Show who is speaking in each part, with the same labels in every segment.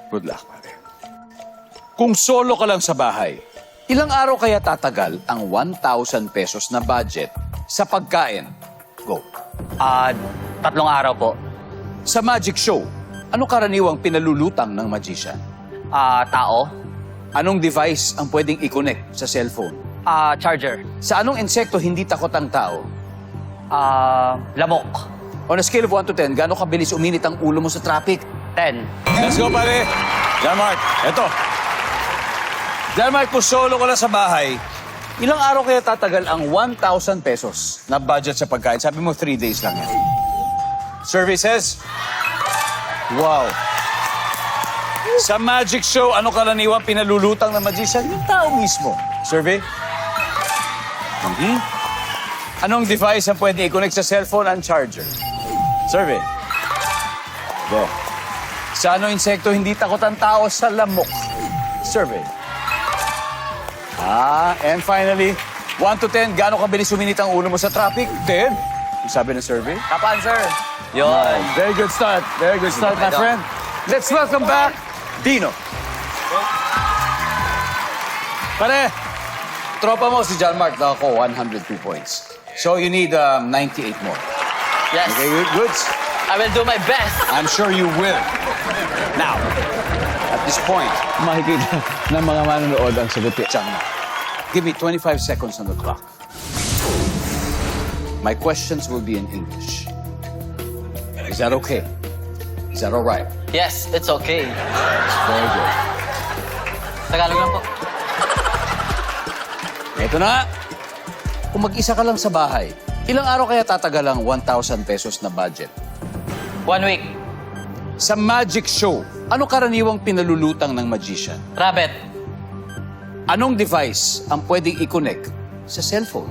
Speaker 1: Good luck, pare. Kung solo ka lang sa bahay, ilang araw kaya tatagal ang 1,000 pesos na budget sa pagkain? Go.
Speaker 2: 3 araw po.
Speaker 1: Sa magic show, ano karaniwang pinalulutang ng magician?
Speaker 2: Tao.
Speaker 1: Anong device ang pwedeng i-connect sa cellphone?
Speaker 2: Charger.
Speaker 1: Sa anong insekto hindi takot ang tao?
Speaker 2: Lamok.
Speaker 1: On a scale of 1 to 10, gaano kabilis uminit ang ulo mo sa traffic?
Speaker 2: 10.
Speaker 1: Let's go, pare. John Mark, eto. John Mark, kung solo ka lang sa bahay, ilang araw kaya tatagal ang 1,000 pesos na budget sa pagkain? Sabi mo, 3 days lang yan. Services? Wow. Sa magic show, ano karaniwang pinalulutang ng magician? Yung tao mismo. Survey? Anong device ang pwede i-connect sa cellphone and charger? Survey. Go. Sa anong insekto hindi takot ang tao? Sa lamok. Survey. And finally, 1 to 10, gaano kabilis uminit ang ulo mo sa traffic? 10. Yung sabi ng survey.
Speaker 2: Top answer. Yun.
Speaker 1: Very good start. Very good start, my friend. Let's welcome back Dino. Pare, tropa mo si John Mark ako 102 points. So you need 98 more.
Speaker 2: Yes.
Speaker 1: Okay, goods?
Speaker 2: I will do my best.
Speaker 1: I'm sure you will. Now, at this point, makikita ng mga manonood ang sagot ni Chang. Give me 25 seconds on the clock. My questions will be in English. Is that okay? Is that all right?
Speaker 2: Yes, it's okay.
Speaker 1: Very good.
Speaker 2: Tagalog lang po.
Speaker 1: Ito na. Kung mag-isa ka lang sa bahay, ilang araw kaya tatagal ang 1,000 pesos na budget?
Speaker 2: 1 week.
Speaker 1: Sa magic show, ano karaniwang pinalulutang ng magician?
Speaker 2: Rabbit.
Speaker 1: Anong device ang pwedeng i-connect sa cellphone?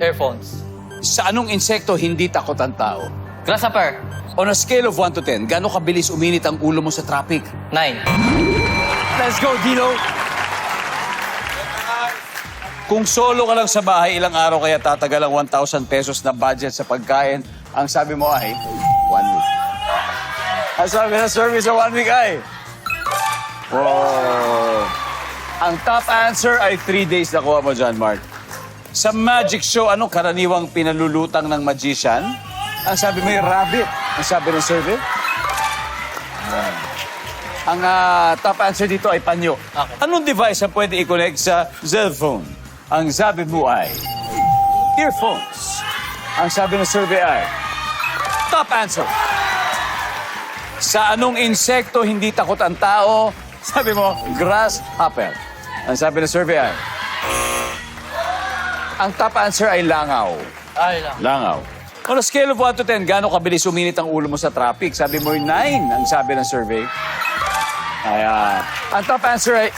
Speaker 2: Earphones.
Speaker 1: Sa anong insekto hindi takot ang tao?
Speaker 2: Grasshopper.
Speaker 1: On a scale of 1 to 10, gaano kabilis uminit ang ulo mo sa traffic?
Speaker 2: 9.
Speaker 1: Let's go, Dino! Kung solo ka lang sa bahay, ilang araw kaya tatagal ang 1,000 pesos na budget sa pagkain? Ang sabi mo ay 1 week. Ang sabi ng survey sa 1 week ay... Wow! Ang top answer ay 3 days na kuha mo, John Mark. Sa magic show, anong karaniwang pinalulutang ng magician? Ang sabi mo ay rabbit. Ang sabi ng survey? Ang top answer dito ay panyo.
Speaker 2: Okay.
Speaker 1: Anong device ang pwede i-connect sa cellphone? Ang sabi mo ay earphones. Ang sabi ng survey ay top answer. Sa anong insekto hindi takot ang tao? Sabi mo, grasshopper. Ang sabi ng survey ay ang top answer ay langaw.
Speaker 2: Ay lang.
Speaker 1: Langaw. On a scale of 1 to 10, gaano kabilis uminit ang ulo mo sa traffic? Sabi mo 9, ang sabi ng survey. Ayan. Ang top answer ay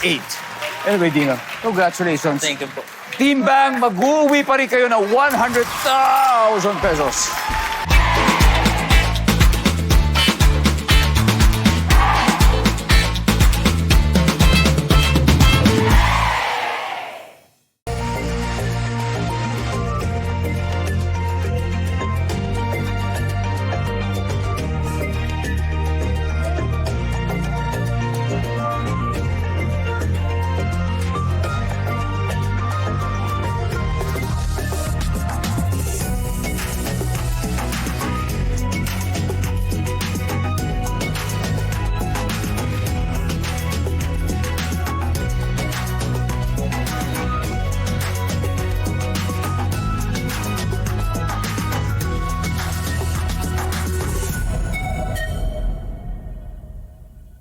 Speaker 1: 8. Anyway, Dino, congratulations.
Speaker 2: Thank you po.
Speaker 1: Team Bang, mag-uwi pa rin kayo ng 100,000 pesos.